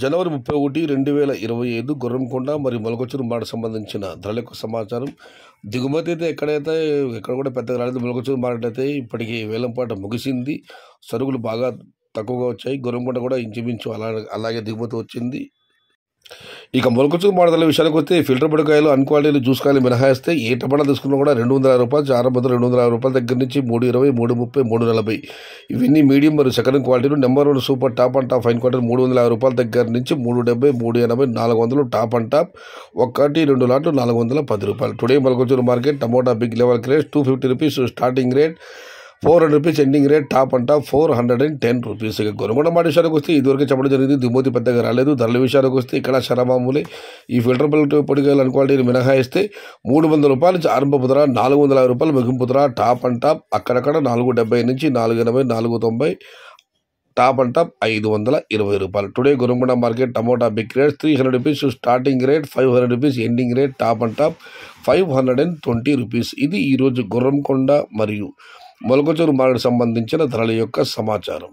జనవరి 31, 2025 గుర్రంకొండ మరియు మొలకొచ్చూరు మాట సంబంధించిన ధరల యొక్క సమాచారం. దిగుమతి అయితే ఎక్కడ కూడా పెద్దగా రాలేదు. మొలకొచ్చూరు మార్కెట్ అయితే ఇప్పటికీ వేలంపాట ముగిసింది. సరుకులు బాగా తక్కువగా వచ్చాయి. గుర్రంకొండ కూడా ఇంచుమించు అలాగే దిగుమతి వచ్చింది. ఇక మొలకొచ్చూరు మాట విషయానికి వస్తే ఫిల్టర్ పొడికాయలు అన్క్వాలిటీలు జ్యూస్ కాయలు మినహాయిస్తే ఏ టమాటా తీసుకున్నా కూడా ₹250, చారబద్ద ₹250 దగ్గర నుంచి ₹320, ₹330, ₹340. ఇవన్నీ మీడియం మరియు సెకండ్ క్వాలిటీలు. Number 1 super top and top fine quality ₹350 దగ్గర నుంచి ₹370, ₹380, ₹400 టాప్ అండ్ టాప్ 1-2 లాట్లు ₹410. టుడే మొలకొచ్చూరు market tomato big level crate ₹250 starting rate, ₹400 ending rate, top and top ₹410. ఇక గుర్రంకొండ మాట విషయానికి వస్తే ఇదివరకు చెప్పడం జరిగింది. దిగుమతి పెద్దగా రాలేదు. ధరల విషయానికి వస్తే ఇక్కడ శరమామూలే. ఈ ఫిల్టర్ పొడికాయలు అన్క్వాలిటీని మినహాయిస్తే ₹300 నుంచి ఆరంభపు ధర, ₹450 ముగింపు ధర. టాప్ అండ్ టాప్ అక్కడక్కడ ₹470 నుంచి ₹480, ₹490, top and top ₹520. Today Gurramkonda market tomato big rate ₹300 starting rate, ₹500 ending rate, top and top ₹520. ఇది ఈరోజు గుర్రంకొండ మరియు మొలకొచ్చూరు మార్కెట్ సంబంధించిన ధరల యొక్క సమాచారం.